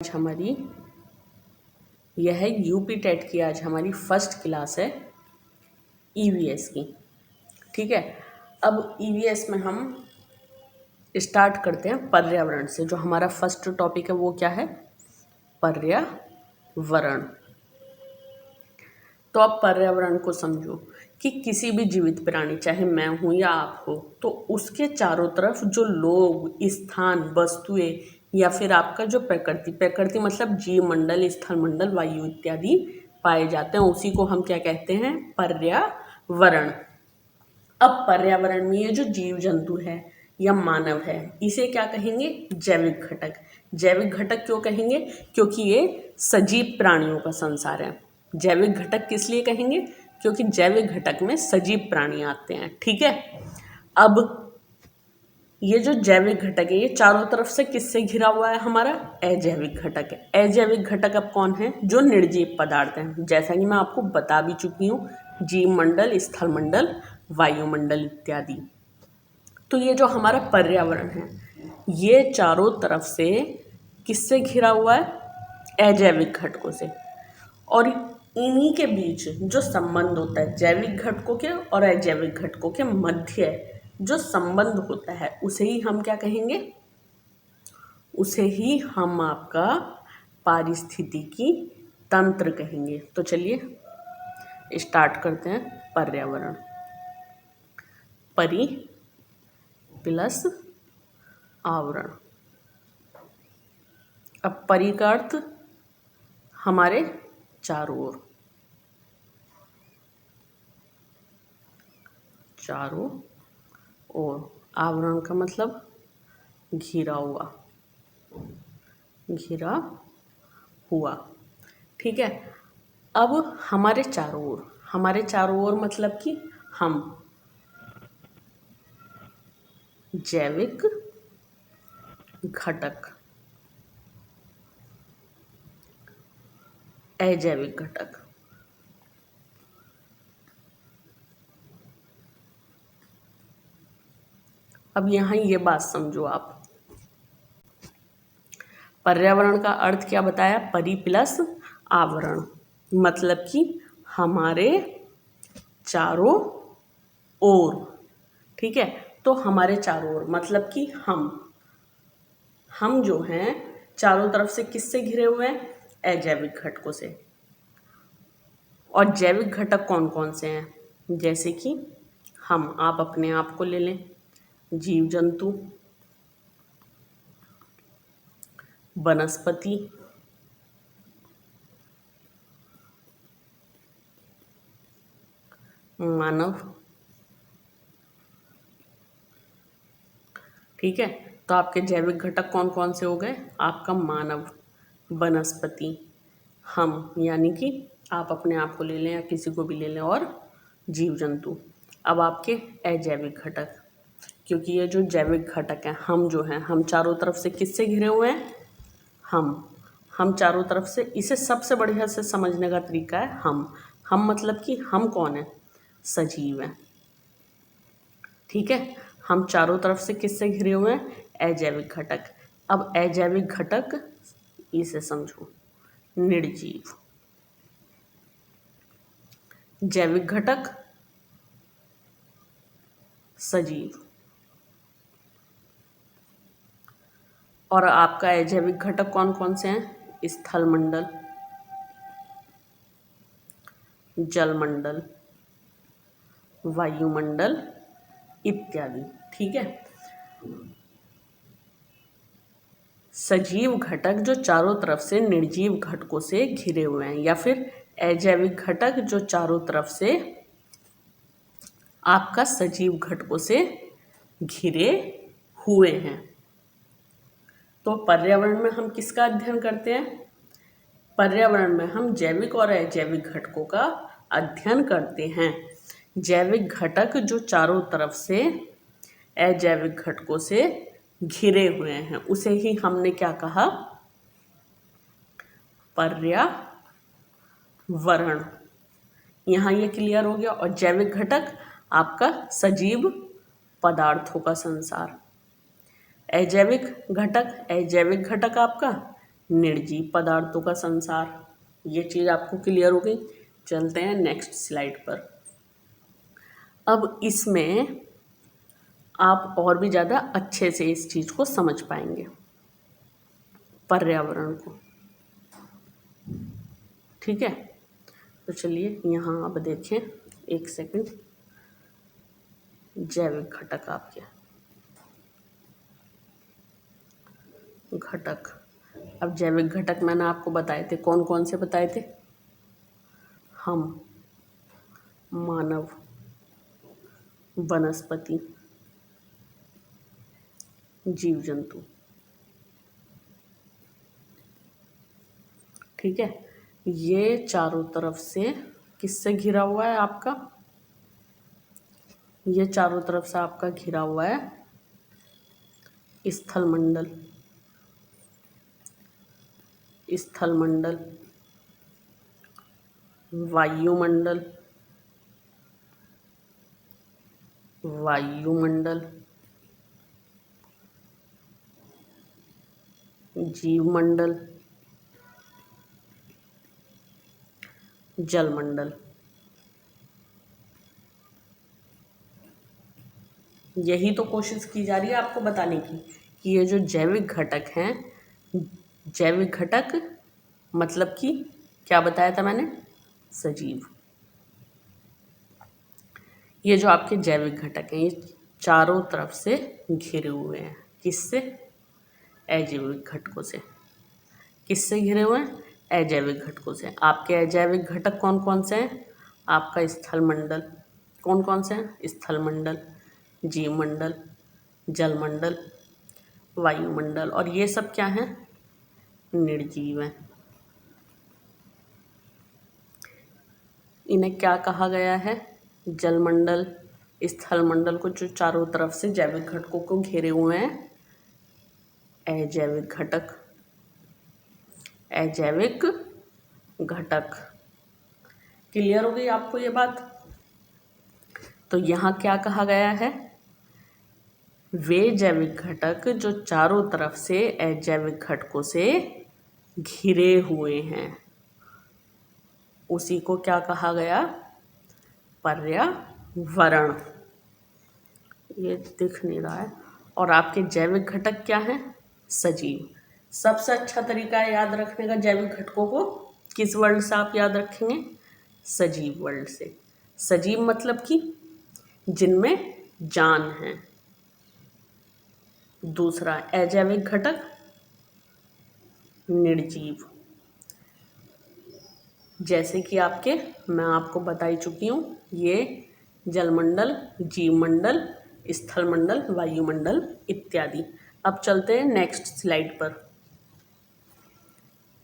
आज हमारी यह है यूपी टेट की आज हमारी फर्स्ट क्लास है ईवीएस की। ठीक है, अब ईवीएस में हम स्टार्ट करते हैं पर्यावरण से। जो हमारा फर्स्ट टॉपिक है वो क्या है? पर्यावरण। तो अब पर्यावरण को समझो कि किसी भी जीवित प्राणी, चाहे मैं हूँ या आप हो, तो उसके चारों तरफ जो लोग, स्थान, वस्तुएं या फिर आपका जो प्रकृति मतलब जीव मंडल, स्थल मंडल, वायु इत्यादि पाए जाते हैं, उसी को हम क्या कहते हैं? पर्यावरण। अब पर्यावरण में ये जो जीव जंतु है या मानव है, इसे क्या कहेंगे? जैविक घटक। जैविक घटक क्यों कहेंगे? क्योंकि ये सजीव प्राणियों का संसार है। जैविक घटक किस लिए कहेंगे? क्योंकि जैविक घटक में सजीव प्राणी आते हैं। ठीक है, अब ये जो जैविक घटक है ये चारों तरफ से किससे घिरा हुआ है? हमारा अजैविक घटक है। अजैविक घटक अब कौन है? जो निर्जीव पदार्थ हैं, जैसा कि मैं आपको बता भी चुकी हूँ, जीव मंडल, स्थल मंडल, वायुमंडल इत्यादि। तो ये जो हमारा पर्यावरण है ये चारों तरफ से किससे घिरा हुआ है? अजैविक घटकों से। और इन्हीं के बीच जो संबंध होता है, जैविक घटकों के और अजैविक घटकों के मध्य जो संबंध होता है, उसे ही हम क्या कहेंगे? उसे ही हम आपका पारिस्थितिकी तंत्र कहेंगे। तो चलिए स्टार्ट करते हैं पर्यावरण। परि प्लस आवरण। अब परि का अर्थ हमारे चारों ओर, चारों ओर। आवरण का मतलब घिरा हुआ, घिरा हुआ। ठीक है, अब हमारे चारों ओर, हमारे चारों ओर मतलब कि हम जैविक घटक, अजैविक घटक। अब यहाँ ये बात समझो आप, पर्यावरण का अर्थ क्या बताया? परि प्लस आवरण, मतलब कि हमारे चारों ओर। ठीक है, तो हमारे चारों ओर मतलब कि हम जो हैं चारों तरफ से किससे घिरे हुए हैं? अजैविक घटकों से। और जैविक घटक कौन कौन से हैं? जैसे कि आप अपने आप को ले लें, जीव जंतु, वनस्पति, मानव। ठीक है, तो आपके जैविक घटक कौन कौन से हो गए? आपका मानव, वनस्पति, हम यानी कि आप अपने आप को ले लें या किसी को भी ले लें, और जीव जंतु। अब आपके अजैविक घटक, क्योंकि ये जो जैविक घटक हैं, हम जो हैं, हम चारों तरफ से किससे घिरे हुए हैं? हम चारों तरफ से। इसे सबसे बढ़िया से समझने का तरीका है हम मतलब कि हम कौन है? सजीव हैं। ठीक है, हम चारों तरफ से किससे घिरे हुए हैं? अजैविक घटक। अब अजैविक घटक इसे समझो, निर्जीव। जैविक घटक सजीव। और आपका अजैविक घटक कौन कौन से हैं? स्थल मंडल, जल मंडल, वायुमंडल इत्यादि। ठीक है, सजीव घटक जो चारों तरफ से निर्जीव घटकों से घिरे हुए हैं, या फिर अजैविक घटक जो चारों तरफ से आपका सजीव घटकों से घिरे हुए हैं। तो पर्यावरण में हम किसका अध्ययन करते हैं? पर्यावरण में हम जैविक और अजैविक घटकों का अध्ययन करते हैं। जैविक घटक जो चारों तरफ से अजैविक घटकों से घिरे हुए हैं, उसे ही हमने क्या कहा? पर्यावरण। यहाँ ये क्लियर हो गया। और जैविक घटक आपका सजीव पदार्थों का संसार। अजैविक घटक आपका निर्जीव पदार्थों का संसार। ये चीज़ आपको क्लियर हो गई। चलते हैं नेक्स्ट स्लाइड पर। अब इसमें आप और भी ज़्यादा अच्छे से इस चीज़ को समझ पाएंगे, पर्यावरण को। ठीक है, तो चलिए यहाँ आप देखें, एक सेकंड। जैविक घटक आपके घटक, अब जैविक घटक मैंने आपको बताए थे, कौन कौन से बताए थे? हम, मानव, वनस्पति, जीव जंतु। ठीक है, ये चारों तरफ से किससे घिरा हुआ है आपका? ये चारों तरफ से आपका घिरा हुआ है स्थल मंडल, स्थल मंडल, वायुमंडल, वायुमंडल, जीवमंडल, जलमंडल। यही तो कोशिश की जा रही है आपको बताने की कि ये जो जैविक घटक हैं, जैविक घटक मतलब कि क्या बताया था मैंने? सजीव। ये जो आपके जैविक घटक हैं, ये चारों तरफ से घिरे हुए हैं। किससे? अजैविक घटकों से। किससे घिरे हुए हैं? अजैविक घटकों से। आपके अजैविक घटक कौन कौन से हैं? आपका स्थल मंडल। कौन कौन से हैं? स्थल मंडल, जीवमंडल, जलमंडल, वायुमंडल। और ये सब क्या हैं? निर्जीव हैं। इन्हें क्या कहा गया है? जलमंडल, स्थल मंडल को जो चारों तरफ से जैविक घटकों को घेरे हुए हैं, अजैविक घटक। अजैविक घटक। क्लियर हो गई आपको ये बात? तो यहाँ क्या कहा गया है? वे जैविक घटक जो चारों तरफ से अजैविक घटकों से घिरे हुए हैं, उसी को क्या कहा गया? पर्यावरण। ये दिख नहीं रहा है। और आपके जैविक घटक क्या हैं? सजीव। सबसे अच्छा तरीका है याद रखने का जैविक घटकों को, किस वर्ड से आप याद रखेंगे? सजीव वर्ड से। सजीव मतलब कि जिनमें जान है। दूसरा अजैविक घटक निर्जीव, जैसे कि आपके मैं आपको बता ही चुकी हूँ, ये जलमंडल, जीवमंडल, स्थल मंडल, वायुमंडल इत्यादि। अब चलते हैं नेक्स्ट स्लाइड पर।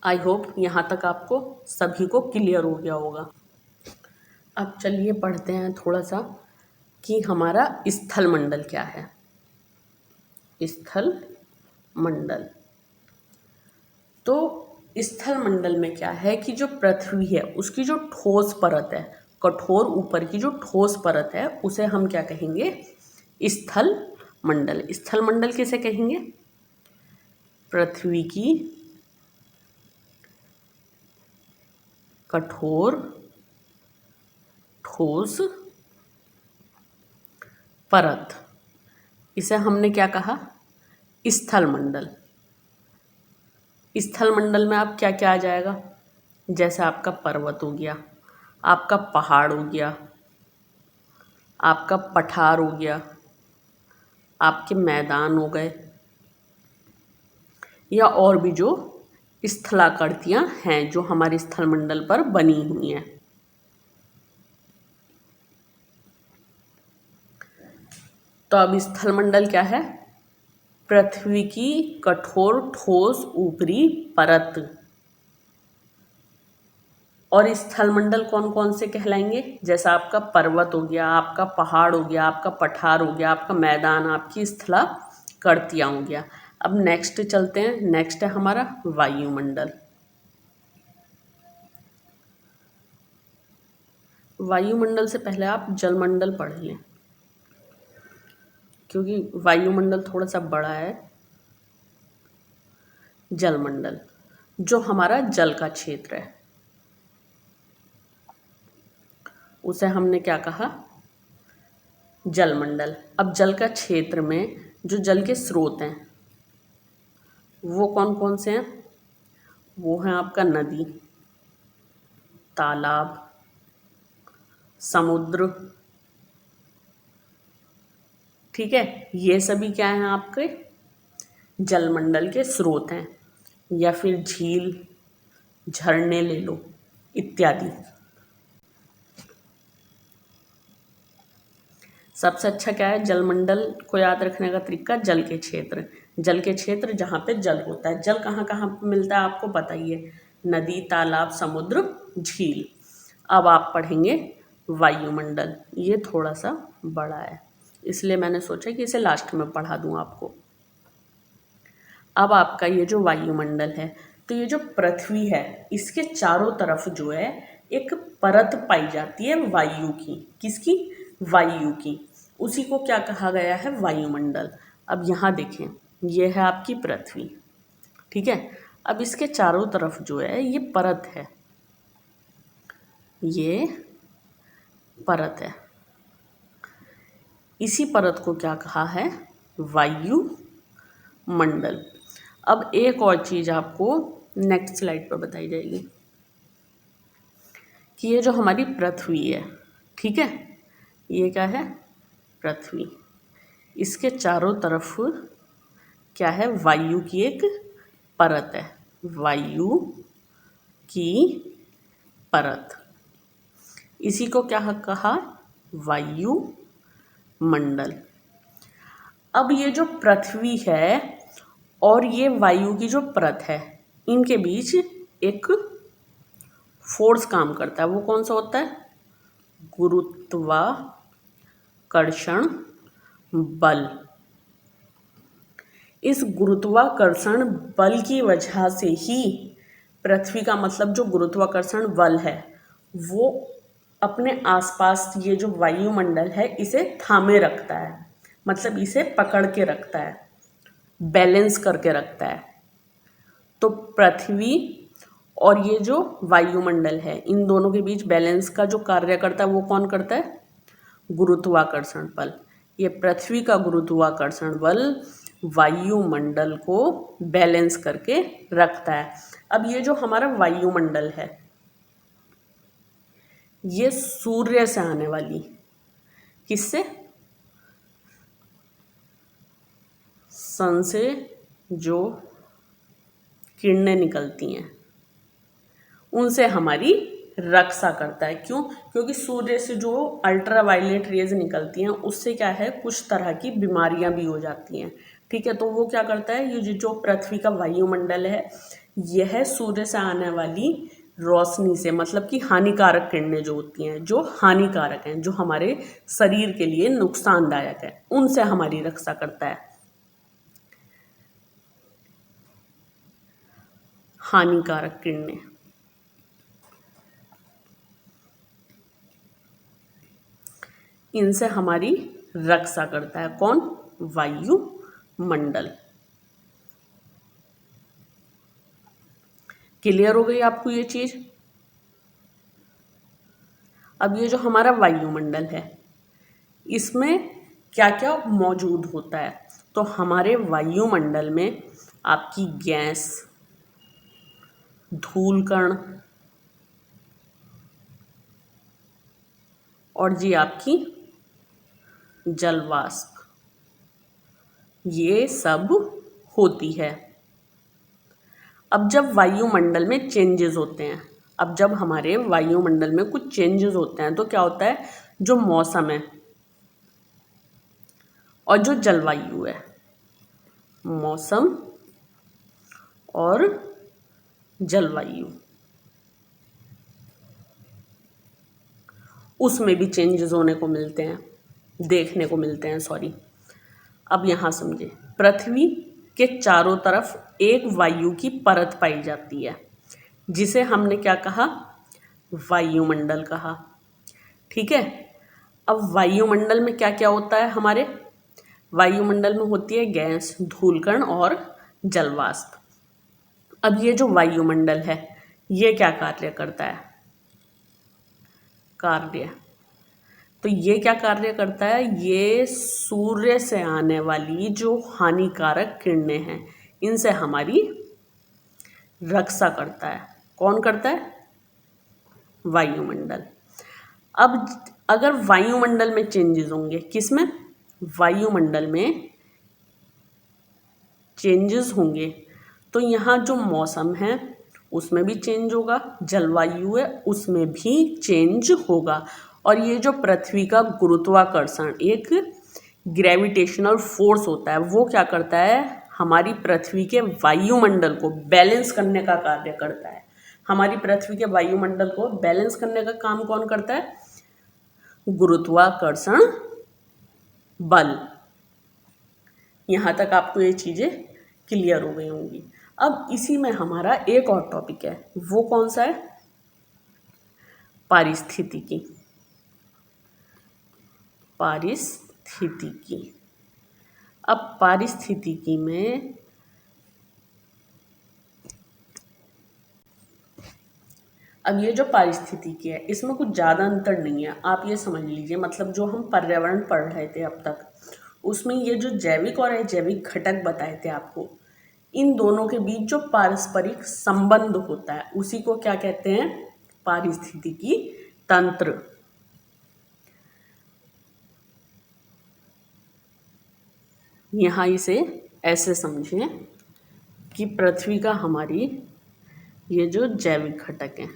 आई होप यहाँ तक आपको सभी को क्लियर हो गया होगा। अब चलिए पढ़ते हैं थोड़ा सा कि हमारा स्थल मंडल क्या है। स्थल मंडल, तो स्थल मंडल में क्या है कि जो पृथ्वी है उसकी जो ठोस परत है, कठोर ऊपर की जो ठोस परत है, उसे हम क्या कहेंगे? स्थल मंडल। स्थल मंडल किसे कहेंगे? पृथ्वी की कठोर ठोस परत, इसे हमने क्या कहा? स्थल मंडल। स्थल मंडल में आप क्या क्या आ जाएगा? जैसे आपका पर्वत हो गया, आपका पहाड़ हो गया, आपका पठार हो गया, आपके मैदान हो गए, या और भी जो स्थलाकृतियाँ हैं जो हमारे स्थल मंडल पर बनी हुई हैं। तो अब स्थल मंडल क्या है? पृथ्वी की कठोर ठोस ऊपरी परत। और स्थल मंडल कौन कौन से कहलाएंगे? जैसा आपका पर्वत हो गया, आपका पहाड़ हो गया, आपका पठार हो गया, आपका मैदान, आपकी स्थलाकृतियाँ हो गया। अब नेक्स्ट चलते हैं। नेक्स्ट है हमारा वायुमंडल। वायुमंडल से पहले आप जलमंडल पढ़ लें, क्योंकि वायुमंडल थोड़ा सा बड़ा है। जलमंडल, जो हमारा जल का क्षेत्र है उसे हमने क्या कहा, जलमंडल। अब जल का क्षेत्र में जो जल के स्रोत हैं वो कौन कौन से हैं, वो हैं आपका नदी, तालाब, समुद्र, ठीक है। ये सभी क्या हैं, आपके जलमंडल के स्रोत हैं, या फिर झील, झरने ले लो, इत्यादि। सबसे अच्छा क्या है जलमंडल को याद रखने का तरीका, जल के क्षेत्र। जल के क्षेत्र जहाँ पे जल होता है। जल कहाँ कहाँ पे मिलता है आपको पता ही है, नदी, तालाब, समुद्र, झील। अब आप पढ़ेंगे वायुमंडल। ये थोड़ा सा बड़ा है इसलिए मैंने सोचा कि इसे लास्ट में पढ़ा दूँ आपको। अब आपका ये जो वायुमंडल है, तो ये जो पृथ्वी है इसके चारों तरफ जो है एक परत पाई जाती है वायु की। किसकी, वायु की। उसी को क्या कहा गया है, वायुमंडल। अब यहाँ देखें, ये है आपकी पृथ्वी, ठीक है। अब इसके चारों तरफ जो है ये परत है, ये परत है। इसी परत को क्या कहा है, वायुमंडल। अब एक और चीज़ आपको नेक्स्ट स्लाइड पर बताई जाएगी कि ये जो हमारी पृथ्वी है, ठीक है, ये क्या है, पृथ्वी। इसके चारों तरफ क्या है, वायु की एक परत है, वायु की परत। इसी को क्या कहा, वायुमंडल। अब ये जो पृथ्वी है और ये वायु की जो परत है, इनके बीच एक फोर्स काम करता है। वो कौन सा होता है, गुरुत्वाकर्षण बल। इस गुरुत्वाकर्षण बल की वजह से ही पृथ्वी का मतलब जो गुरुत्वाकर्षण बल है वो अपने आसपास ये जो वायुमंडल है इसे थामे रखता है, मतलब इसे पकड़ के रखता है, बैलेंस करके रखता है। तो पृथ्वी और ये जो वायुमंडल है इन दोनों के बीच बैलेंस का जो कार्य करता है वो कौन करता है, गुरुत्वाकर्षण बल। ये पृथ्वी का गुरुत्वाकर्षण बल वायुमंडल को बैलेंस करके रखता है। अब ये जो हमारा वायुमंडल है ये सूर्य से आने वाली, किससे, सन से जो किरणें निकलती हैं उनसे हमारी रक्षा करता है। क्यों, क्योंकि सूर्य से जो अल्ट्रावायलेट रेज निकलती हैं उससे क्या है, कुछ तरह की बीमारियां भी हो जाती हैं, ठीक है। तो वो क्या करता है, ये जो पृथ्वी का वायुमंडल है यह सूर्य से आने वाली रोशनी से, मतलब कि हानिकारक किरणें जो होती हैं, जो हानिकारक हैं, जो हमारे शरीर के लिए नुकसानदायक है, उनसे हमारी रक्षा करता है। हानिकारक किरणें, इनसे हमारी रक्षा करता है कौन, वायुमंडल। क्लियर हो गई आपको ये चीज। अब ये जो हमारा वायुमंडल है इसमें क्या क्या मौजूद होता है, तो हमारे वायुमंडल में आपकी गैस, धूलकण और जी आपकी जलवाष्प, ये सब होती है। अब जब वायुमंडल में चेंजेस होते हैं, अब जब हमारे वायुमंडल में कुछ चेंजेस होते हैं तो क्या होता है, जो मौसम है और जो जलवायु है, मौसम और जलवायु, उसमें भी चेंजेस होने को मिलते हैं, देखने को मिलते हैं, सॉरी। अब यहाँ समझे, पृथ्वी के चारों तरफ एक वायु की परत पाई जाती है जिसे हमने क्या कहा, वायुमंडल कहा, ठीक है। अब वायुमंडल में क्या क्या होता है, हमारे वायुमंडल में होती है गैस, धूलकण और जलवाष्प। अब ये जो वायुमंडल है ये क्या कार्य करता है? कार्य, तो ये क्या कार्य करता है? ये सूर्य से आने वाली जो हानिकारक किरणें हैं इनसे हमारी रक्षा करता है। कौन करता है? वायुमंडल। अब अगर वायुमंडल में चेंजेस होंगे, किस में? वायुमंडल में चेंजेस होंगे तो यहाँ जो मौसम है उसमें भी चेंज होगा, जलवायु है उसमें भी चेंज होगा। और ये जो पृथ्वी का गुरुत्वाकर्षण एक ग्रेविटेशनल फोर्स होता है वो क्या करता है? हमारी पृथ्वी के वायुमंडल को बैलेंस करने का कार्य करता है। हमारी पृथ्वी के वायुमंडल को बैलेंस करने का काम कौन करता है? गुरुत्वाकर्षण बल। यहाँ तक आपको ये चीज़ें क्लियर हो गई होंगी। अब इसी में हमारा एक और टॉपिक है, वो कौन सा है? पारिस्थितिकी। पारिस्थितिकी। अब पारिस्थितिकी में अब ये जो पारिस्थितिकी है इसमें कुछ ज़्यादा अंतर नहीं है, आप ये समझ लीजिए। मतलब जो हम पर्यावरण पढ़ रहे थे अब तक उसमें ये जो जैविक और अजैविक घटक बताए थे आपको, इन दोनों के बीच जो पारस्परिक संबंध होता है उसी को क्या कहते हैं? पारिस्थितिकी तंत्र। यहाँ इसे ऐसे समझें कि पृथ्वी का हमारी ये जो जैविक घटक हैं,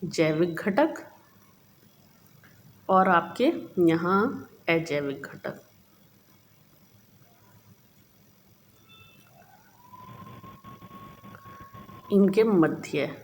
जैविक घटक और आपके यहाँ अजैविक घटक, इनके मध्य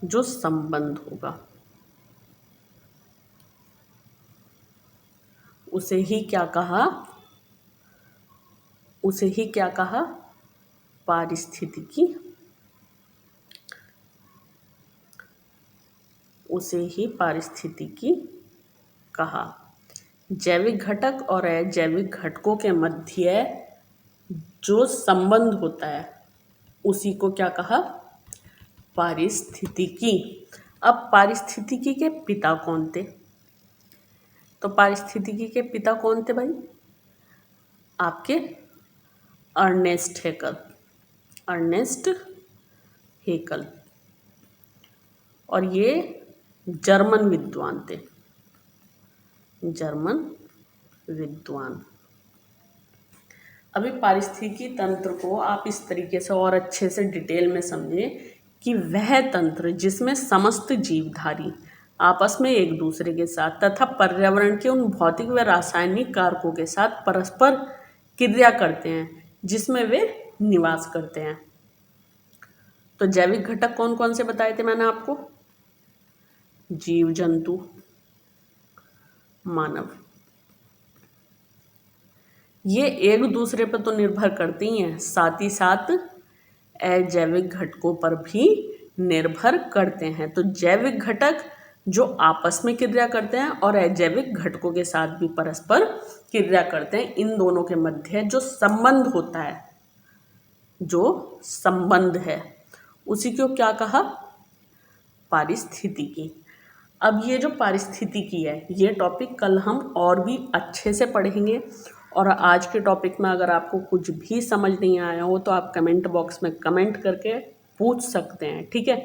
जो संबंध होगा उसे ही क्या कहा? उसे ही क्या कहा? पारिस्थितिकी। उसे ही पारिस्थितिकी कहा। जैविक घटक और अजैविक घटकों के मध्य जो संबंध होता है उसी को क्या कहा? पारिस्थितिकी। अब पारिस्थितिकी के पिता कौन थे? तो पारिस्थितिकी के पिता कौन थे भाई? आपके अर्नेस्ट हेकल। अर्नेस्ट हेकल, और ये जर्मन विद्वान थे। जर्मन विद्वान। अभी पारिस्थितिकी तंत्र को आप इस तरीके से और अच्छे से डिटेल में समझें कि वह तंत्र जिसमें समस्त जीवधारी आपस में एक दूसरे के साथ तथा पर्यावरण के उन भौतिक व रासायनिक कारकों के साथ परस्पर क्रिया करते हैं जिसमें वे निवास करते हैं। तो जैविक घटक कौन कौन से बताए थे मैंने आपको? जीव जंतु, मानव। ये एक दूसरे पर तो निर्भर करते ही हैं, साथ ही साथ अजैविक घटकों पर भी निर्भर करते हैं। तो जैविक घटक जो आपस में क्रिया करते हैं और अजैविक घटकों के साथ भी परस्पर क्रिया करते हैं, इन दोनों के मध्य जो संबंध होता है, जो संबंध है उसी को क्या कहा? पारिस्थितिकी। अब ये जो पारिस्थितिकी है ये टॉपिक कल हम और भी अच्छे से पढ़ेंगे। और आज के टॉपिक में अगर आपको कुछ भी समझ नहीं आया हो तो आप कमेंट बॉक्स में कमेंट करके पूछ सकते हैं, ठीक है।